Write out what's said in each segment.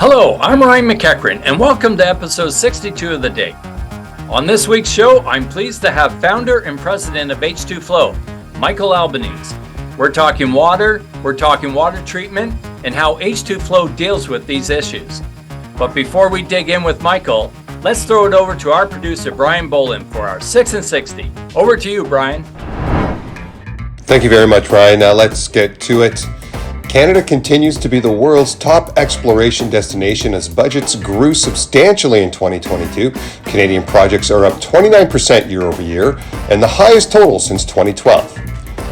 Hello, I'm Ryan McEachern, and welcome to episode 62 of The Dig. On this week's show, I'm pleased to have founder and president of H2Flow, Michael Albanese. We're talking water treatment, and how H2Flow deals with these issues. But before we dig in with Michael, let's throw it over to our producer, Brian Boland, for our 6 and 60. Over to you, Brian. Thank you very much, Ryan. Now let's get to it. Canada continues to be the world's top exploration destination as budgets grew substantially in 2022. Canadian projects are up 29% year over year and the highest total since 2012.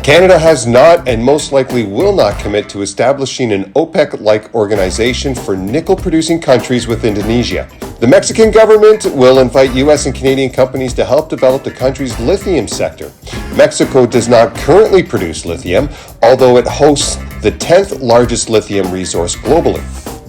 Canada has not and most likely will not commit to establishing an OPEC-like organization for nickel-producing countries with Indonesia. The Mexican government will invite U.S. and Canadian companies to help develop the country's lithium sector. Mexico does not currently produce lithium, although it hosts the 10th largest lithium resource globally.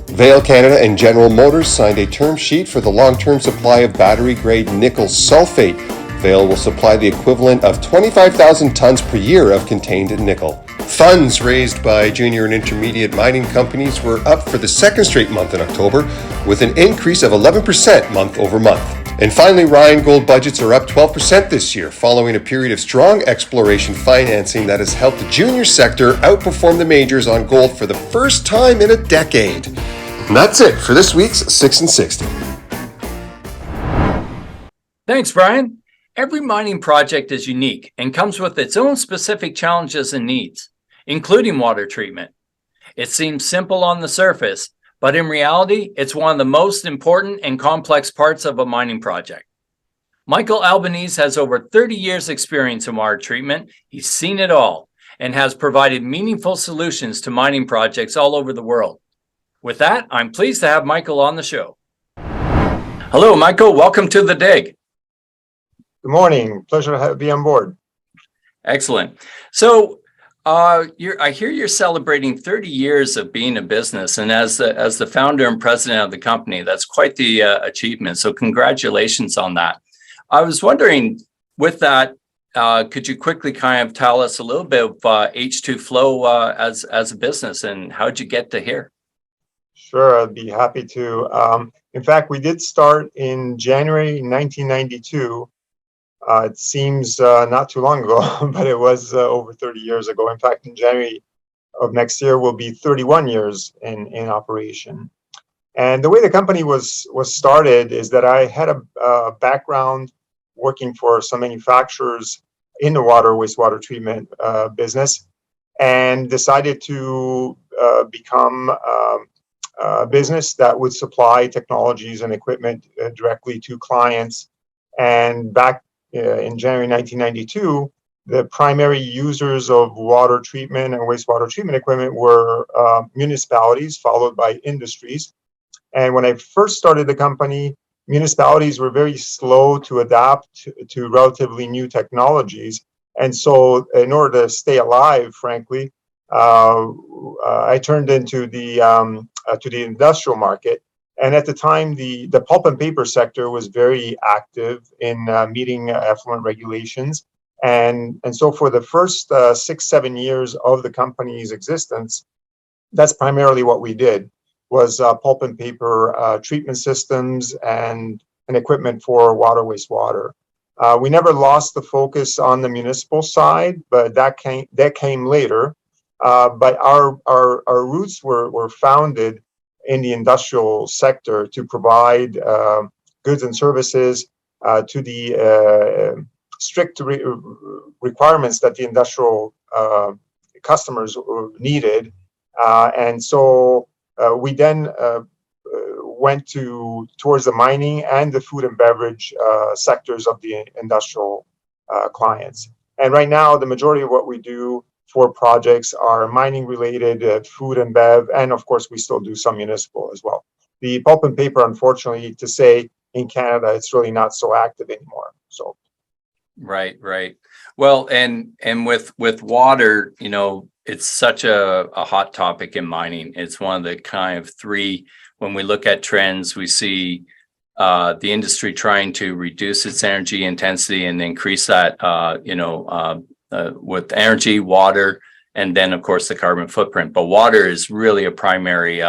Vale Canada and General Motors signed a term sheet for the long-term supply of battery-grade nickel sulfate. Vale will supply the equivalent of 25,000 tons per year of contained nickel. Funds raised by junior and intermediate mining companies were up for the second straight month in October, with an increase of 11% month over month. And finally, Ryan, gold budgets are up 12% this year, following a period of strong exploration financing that has helped the junior sector outperform the majors on gold for the first time in a decade. And that's it for this week's 6 and 60. Thanks, Brian. Every mining project is unique and comes with its own specific challenges and needs, including water treatment. It seems simple on the surface, but in reality, it's one of the most important and complex parts of a mining project. Michael Albanese has over 30 years experience in water treatment. He's seen it all and has provided meaningful solutions to mining projects all over the world. With that, I'm pleased to have Michael on the show. Hello, Michael. Welcome to The Dig. Good morning. Pleasure to be on board. Excellent. So I hear you're celebrating 30 years of being a business, and as the founder and president of the company, that's quite the achievement. So congratulations on that. I was wondering, with that, could you quickly kind of tell us a little bit of H2Flow as a business, and how'd you get to here? Sure, I'd be happy to. In fact, we did start in January 1992. It seems not too long ago, but it was over 30 years ago. In fact, in January of next year will be 31 years in operation. And the way the company was started is that I had a background working for some manufacturers in the wastewater treatment business, and decided to become a business that would supply technologies and equipment directly to clients. And back in January 1992, the primary users of water treatment and wastewater treatment equipment were municipalities, followed by industries. And when I first started the company, municipalities were very slow to adapt to relatively new technologies. And so in order to stay alive, frankly, I turned into the industrial market. And at the time, the pulp and paper sector was very active in meeting effluent regulations. And so for the first 6-7 years of the company's existence, that's primarily what we did, was pulp and paper treatment systems and equipment for wastewater. We never lost the focus on the municipal side, but that came later. But our roots were founded in the industrial sector to provide goods and services to the strict requirements that the industrial customers needed. And so we then went towards the mining and the food and beverage sectors of the industrial clients. And right now, the majority of what we do for projects are mining related, food and bev, and of course we still do some municipal as well. The pulp and paper, unfortunately, to say in Canada, it's really not so active anymore. So, right. Well, and with water, it's such a hot topic in mining. It's one of the kind of three. When we look at trends, we see the industry trying to reduce its energy intensity and increase that, with energy, water, and then of course the carbon footprint. But water is really a primary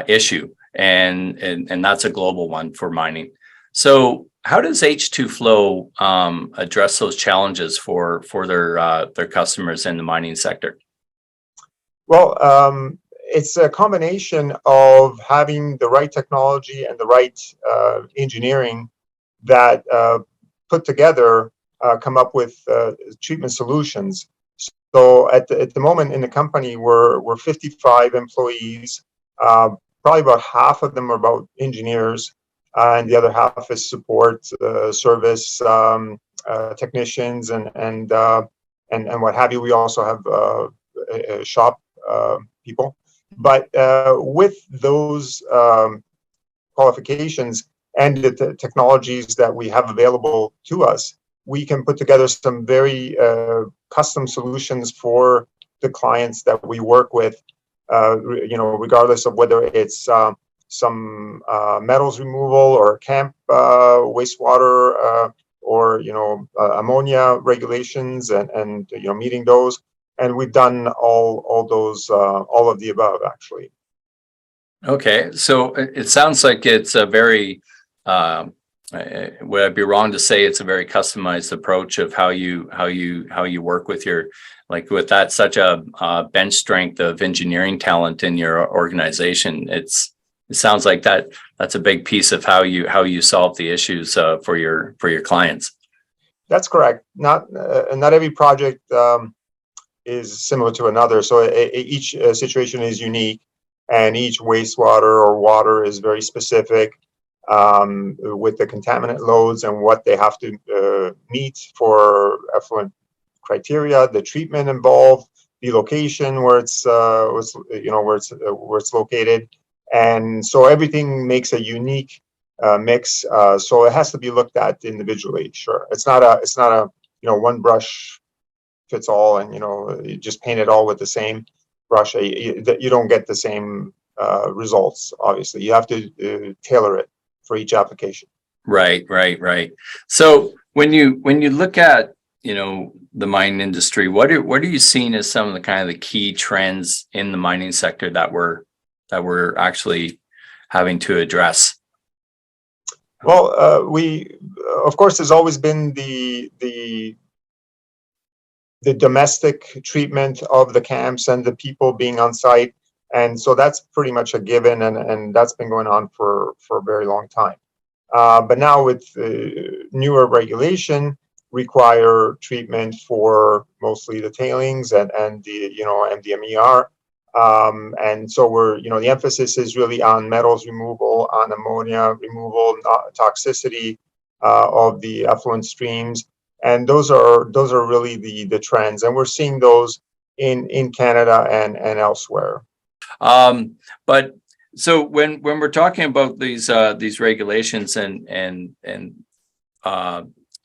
issue. and that's a global one for mining. So how does H2 Flow address those challenges for their customers in the mining sector? Well, it's a combination of having the right technology and the right engineering that put together come up with treatment solutions. So at the moment in the company, we're 55 employees. Probably about half of them are about engineers, and the other half is support, service technicians, and what have you. We also have a shop people. But with those qualifications and the technologies that we have available to us, we can put together some very custom solutions for the clients that we work with, regardless of whether it's some metals removal or camp wastewater or ammonia regulations and meeting those. And we've done all those, all of the above, actually. Okay, so it sounds like it's a very, would I be wrong to say it's a very customized approach of how you work with with that such a bench strength of engineering talent in your organization? It sounds like that's a big piece of how you solve the issues for your clients. That's correct. Not every project is similar to another. So each situation is unique, and each wastewater or water is very specific with the contaminant loads and what they have to meet for effluent criteria, the treatment involved, the location where it's located, and so everything makes a unique mix. So it has to be looked at individually. Sure, it's not a one brush fits all, and you just paint it all with the same brush. You don't get the same results. Obviously, you have to tailor it for each application. Right. So when you look at the mining industry, what are you seeing as some of the kind of the key trends in the mining sector that we're actually having to address? Well, we of course there's always been the domestic treatment of the camps and the people being on site. And so that's pretty much a given, and that's been going on for a very long time. But now with newer regulation require treatment for mostly the tailings and the MDMER. And so the emphasis is really on metals removal, on ammonia removal, toxicity of the effluent streams. And those are really the trends, and we're seeing those in Canada and elsewhere. But so when we're talking about these regulations and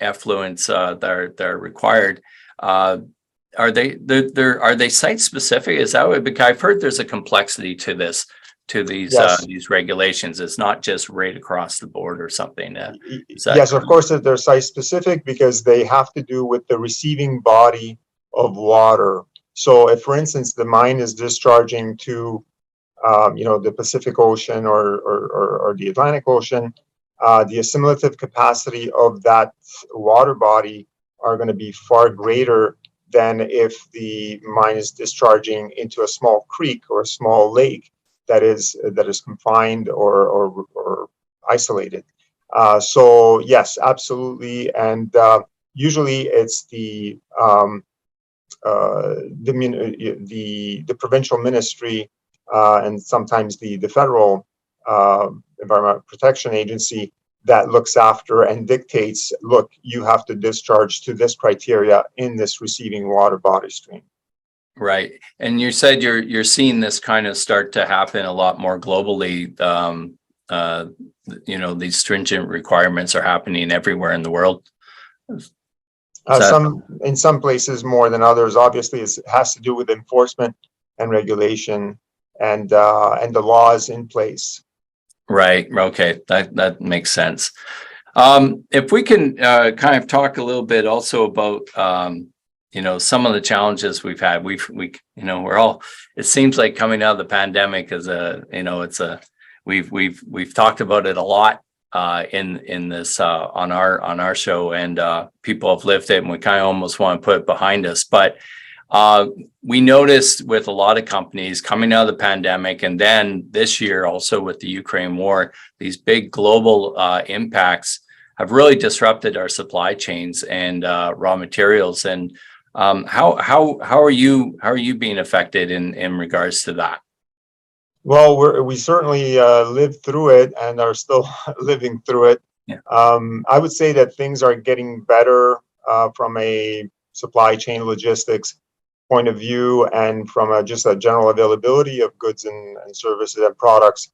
effluents that are required, are they site specific? Is that what? Because I've heard there's a complexity to these Yes. These regulations. It's not just right across the board or something. Yes, of course, they're site specific because they have to do with the receiving body of water. So if, for instance, the mine is discharging to the Pacific Ocean or the Atlantic Ocean, the assimilative capacity of that water body are going to be far greater than if the mine is discharging into a small creek or a small lake that is confined or isolated. So yes, absolutely, and usually it's the provincial ministry and sometimes the federal Environmental Protection Agency that looks after and dictates, look, you have to discharge to this criteria in this receiving water body stream. Right. And you said you're seeing this kind of start to happen a lot more globally. These stringent requirements are happening everywhere in the world. In some places more than others. Obviously, it has to do with enforcement and regulation and the laws in place. Right. Okay. That makes sense. If we can kind of talk a little bit also about some of the challenges we've had. We're all, it seems like coming out of the pandemic is we've talked about it a lot in this on our show, and people have lived it, and we kind of almost want to put it behind us. But we noticed with a lot of companies coming out of the pandemic, and then this year also with the Ukraine war, these big global impacts have really disrupted our supply chains and raw materials. And how are you being affected in regards to that? Well, we certainly lived through it and are still living through it. Yeah. I would say that things are getting better from a supply chain logistics point of view, and from just a general availability of goods and services and products.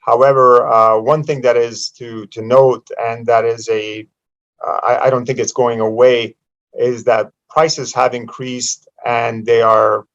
However, one thing that is to note, and that is I don't think it's going away, is that prices have increased, and they are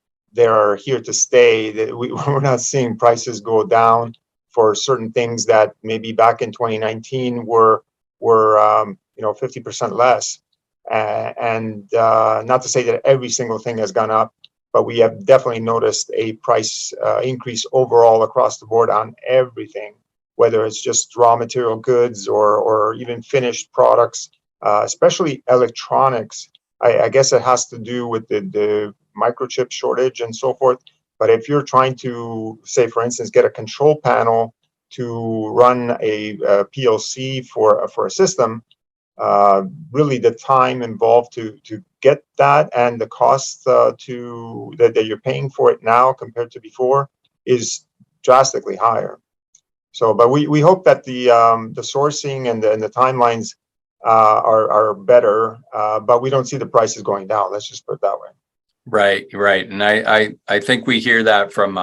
here to stay. We're not seeing prices go down for certain things that maybe back in 2019 were 50% less. And not to say that every single thing has gone up, but we have definitely noticed a price increase overall across the board on everything, whether it's just raw material goods or even finished products, especially electronics. I guess it has to do with the microchip shortage and so forth. But if you're trying to, say, for instance, get a control panel to run a PLC for a system, really the time involved to get that and the cost that you're paying for it now compared to before is drastically higher. So, but we hope that the sourcing and the timelines are better, but we don't see the prices going down. Let's just put it that way. Right. And I think we hear that from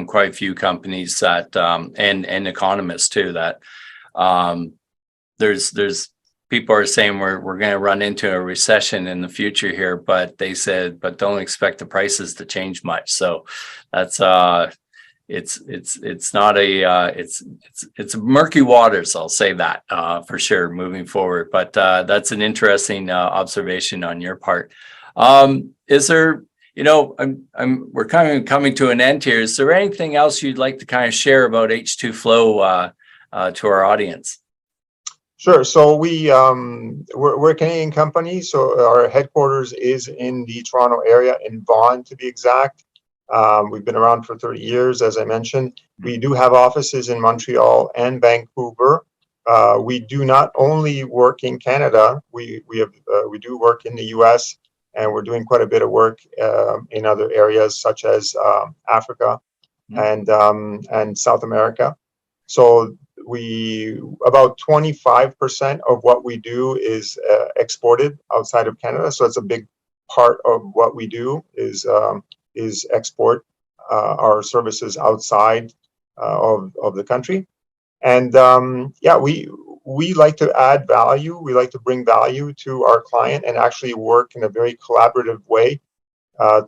quite a few companies that and economists too, that there's people are saying we're going to run into a recession in the future here, but they said, but don't expect the prices to change much. So that's it's not it's murky waters. I'll say that for sure moving forward. But that's an interesting observation on your part. Is there, we're kind of coming to an end here. Is there anything else you'd like to kind of share about H2 Flow to our audience? Sure. So we're a Canadian company. So our headquarters is in the Toronto area, in Vaughan to be exact. We've been around for 30 years, as I mentioned. We do have offices in Montreal and Vancouver. We do not only work in Canada. We do work in the U.S., and we're doing quite a bit of work in other areas such as Africa and South America. So about 25% of what we do is exported outside of Canada. So it's a big part of what we do is export our services outside of the country. And we like to add value. We like to bring value to our client and actually work in a very collaborative way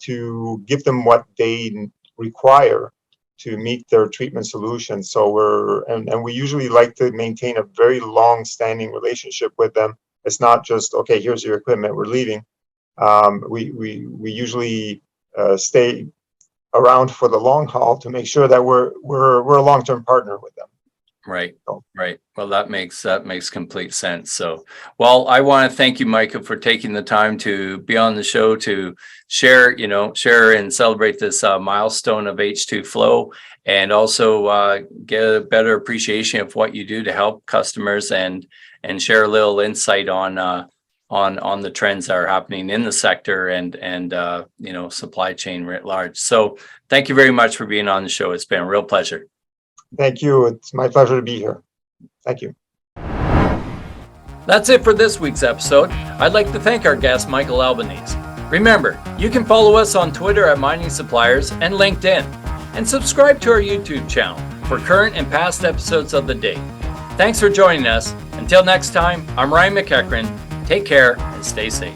to give them what they require to meet their treatment solutions. So we usually like to maintain a very long-standing relationship with them. It's not just, okay, here's your equipment, we're leaving. We usually stay around for the long haul to make sure that we're a long-term partner with them. Right. Well, that makes complete sense. So, well, I want to thank you, Micah, for taking the time to be on the show to share and celebrate this milestone of H2 Flow, and also get a better appreciation of what you do to help customers and share a little insight on the trends that are happening in the sector and supply chain writ large. So, thank you very much for being on the show. It's been a real pleasure. Thank you. It's my pleasure to be here. Thank you. That's it for this week's episode. I'd like to thank our guest, Michael Albanese. Remember, you can follow us on Twitter at Mining Suppliers and LinkedIn, and subscribe to our YouTube channel for current and past episodes of the day. Thanks for joining us. Until next time, I'm Ryan McEachern. Take care and stay safe.